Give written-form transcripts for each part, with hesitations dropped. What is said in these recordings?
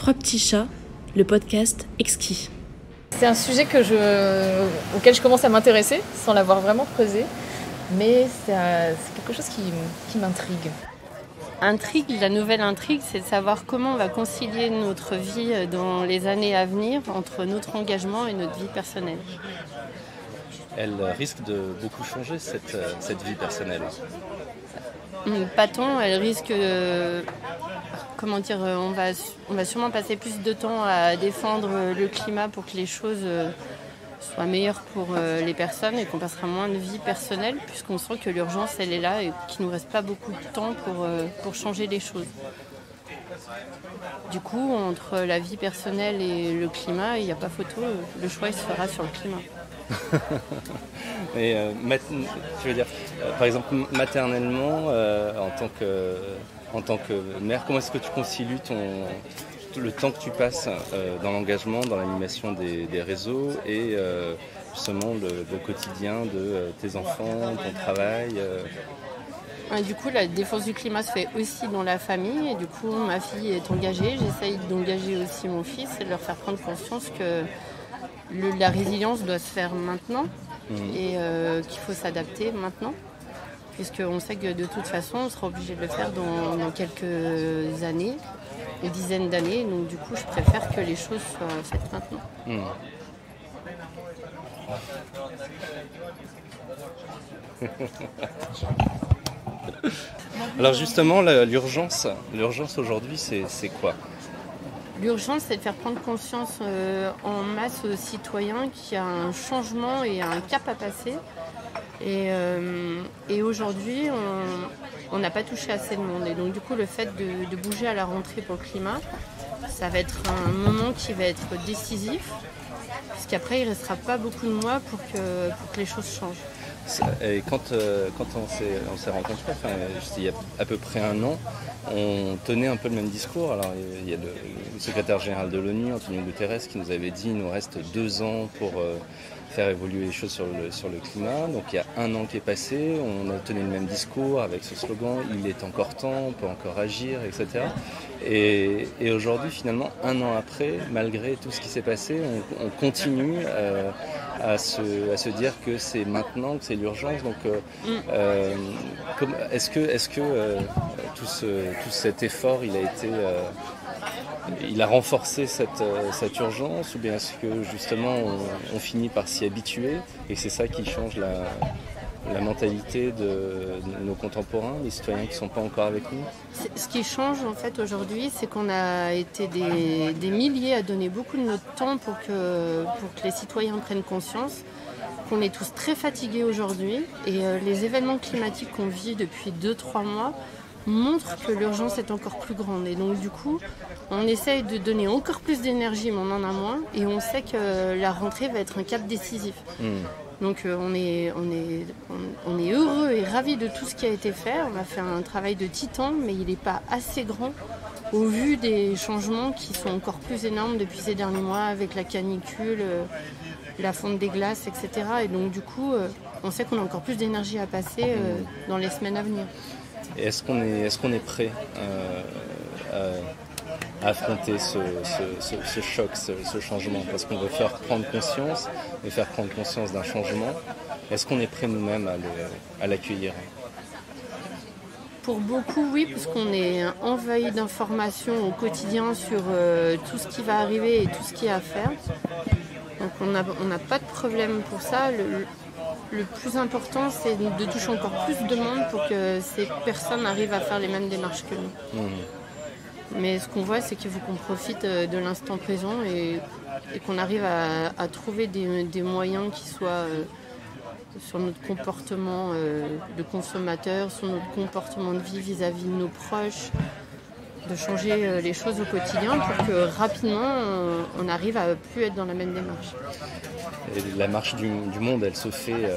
Trois petits chats, le podcast exquis. C'est un sujet auquel je commence à m'intéresser, sans l'avoir vraiment creusé, mais c'est quelque chose qui m'intrigue. La nouvelle intrigue, c'est de savoir comment on va concilier notre vie dans les années à venir entre notre engagement et notre vie personnelle. Elle risque de beaucoup changer, cette vie personnelle. Pas tant, elle risque... on va sûrement passer plus de temps à défendre le climat pour que les choses soient meilleures pour les personnes et qu'on passera moins de vie personnelle puisqu'on sent que l'urgence elle est là et qu'il ne nous reste pas beaucoup de temps pour changer les choses. Du coup, entre la vie personnelle et le climat, il n'y a pas photo, le choix il se fera sur le climat. Et je veux dire, par exemple, maternellement, en tant que mère, comment est-ce que tu concilies le temps que tu passes dans l'engagement, dans l'animation des réseaux et justement le quotidien de tes enfants, ton travail Du coup, la défense du climat se fait aussi dans la famille et du coup, ma fille est engagée. J'essaye d'engager aussi mon fils et de leur faire prendre conscience que la résilience doit se faire maintenant et qu'il faut s'adapter maintenant. Puisqu'on sait que de toute façon, on sera obligé de le faire dans quelques années, une dizaine d'années. Donc du coup, je préfère que les choses soient faites maintenant. Alors justement, l'urgence aujourd'hui, c'est quoi ? L'urgence, c'est de faire prendre conscience en masse aux citoyens qu'il y a un changement et un cap à passer. Et aujourd'hui, on n'a pas touché assez de monde. Et donc du coup, le fait de bouger à la rentrée pour le climat, ça va être un moment qui va être décisif, puisqu'après, il ne restera pas beaucoup de mois pour que les choses changent. Et quand on s'est rencontrés, il y a à peu près un an, on tenait un peu le même discours. Alors il y a le secrétaire général de l'ONU, Antonio Guterres, qui nous avait dit qu'il nous reste 2 ans pour faire évoluer les choses sur le climat. Donc il y a un an qui est passé, on a tenu le même discours avec ce slogan « Il est encore temps, on peut encore agir », etc. Et aujourd'hui, finalement, un an après, malgré tout ce qui s'est passé, on continue à se dire que c'est maintenant, que c'est l'urgence. Donc, est-ce que tout cet effort, il a renforcé cette urgence, ou bien est-ce que justement on finit par s'y habituer et c'est ça qui change la mentalité de nos contemporains, les citoyens qui ne sont pas encore avec nous? Ce qui change en fait aujourd'hui, c'est qu'on a été des milliers à donner beaucoup de notre temps pour que les citoyens prennent conscience qu'on est tous très fatigués aujourd'hui et les événements climatiques qu'on vit depuis 2-3 mois montrent que l'urgence est encore plus grande. Et donc du coup, on essaye de donner encore plus d'énergie, mais on en a moins. Et on sait que la rentrée va être un cap décisif. Donc on est heureux et ravis de tout ce qui a été fait. On a fait un travail de titan, mais il n'est pas assez grand au vu des changements qui sont encore plus énormes depuis ces derniers mois avec la canicule, la fonte des glaces, etc. Et donc du coup, on sait qu'on a encore plus d'énergie à passer dans les semaines à venir. Et est-ce qu'on est prêt à affronter ce choc, ce changement? Parce qu'on veut faire prendre conscience et faire prendre conscience d'un changement. Est-ce qu'on est prêt nous-mêmes à l'accueillir? Pour beaucoup, oui, parce qu'on est envahi d'informations au quotidien sur tout ce qui va arriver et tout ce qu'il y a à faire. Donc on n'a pas de problème pour ça. Le plus important, c'est de toucher encore plus de monde pour que ces personnes arrivent à faire les mêmes démarches que nous. Mais ce qu'on voit, c'est qu'il faut qu'on profite de l'instant présent et qu'on arrive à trouver des moyens qui soient sur notre comportement de consommateur, sur notre comportement de vie vis-à-vis de nos proches, de changer les choses au quotidien pour que rapidement on arrive à plus être dans la même démarche. Et la marche du monde, elle se fait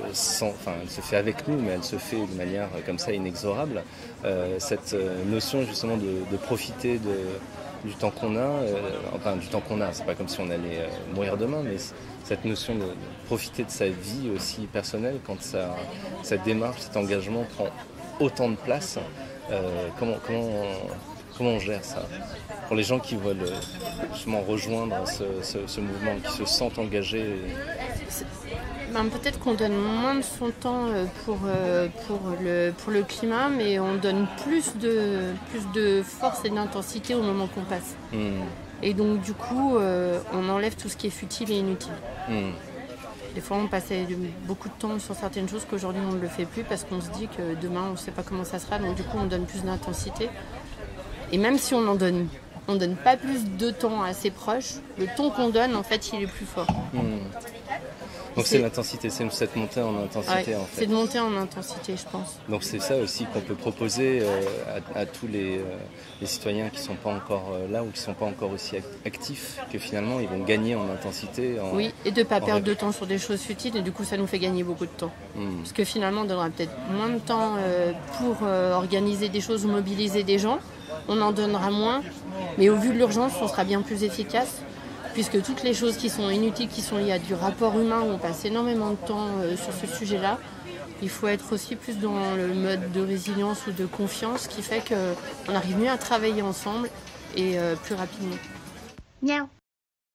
elle se fait avec nous, mais elle se fait de manière comme ça inexorable. Cette notion justement de profiter du temps qu'on a, du temps qu'on a, c'est pas comme si on allait mourir demain, mais cette notion de profiter de sa vie aussi personnelle quand cette démarche, cet engagement prend autant de place, comment Comment on gère ça? Pour les gens qui veulent justement rejoindre ce mouvement, qui se sentent engagés. Peut-être qu'on donne moins de son temps pour le climat, mais on donne plus de force et d'intensité au moment qu'on passe. Et donc du coup, on enlève tout ce qui est futile et inutile. Des fois, on passait beaucoup de temps sur certaines choses qu'aujourd'hui, on ne le fait plus parce qu'on se dit que demain, on ne sait pas comment ça sera. Donc du coup, on donne plus d'intensité. Et même si on donne pas plus de temps à ses proches, le temps qu'on donne, en fait, il est plus fort. Donc c'est l'intensité, c'est cette montée en intensité en fait. C'est de monter en intensité, je pense. Donc c'est ça aussi qu'on peut proposer à tous les citoyens qui ne sont pas encore là ou qui ne sont pas encore aussi actifs, que finalement ils vont gagner en intensité. Oui, et de ne pas perdre de temps sur des choses futiles, et du coup ça nous fait gagner beaucoup de temps. Parce que finalement on donnera peut-être moins de temps pour organiser des choses ou mobiliser des gens, on en donnera moins, mais au vu de l'urgence on sera bien plus efficace. Puisque toutes les choses qui sont inutiles, qui sont liées à du rapport humain, où on passe énormément de temps sur ce sujet-là, il faut être aussi plus dans le mode de résilience ou de confiance qui fait qu'on arrive mieux à travailler ensemble et plus rapidement. Miaou.